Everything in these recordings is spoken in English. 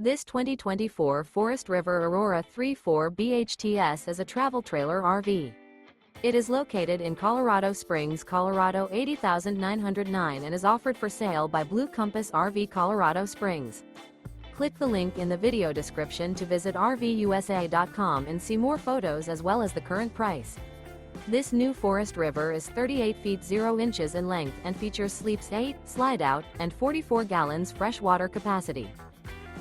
This 2024 Forest River Aurora 3.4 BHTS is a travel trailer RV. It is located in Colorado Springs, Colorado 80909 and is offered for sale by Blue Compass RV Colorado Springs. Click the link in the video description to visit RVUSA.com and see more photos as well as the current price. This new Forest River is 38 feet 0 inches in length and features sleeps 8, Slideout, and 44 gallons fresh water capacity.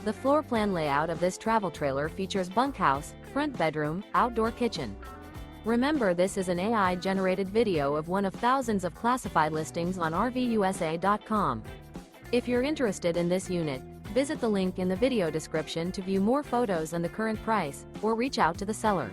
The floor plan layout of this travel trailer features bunkhouse, front bedroom, outdoor kitchen. Remember, this is an AI-generated video of one of thousands of classified listings on RVUSA.com. If you're interested in this unit, visit the link in the video description to view more photos and the current price, or reach out to the seller.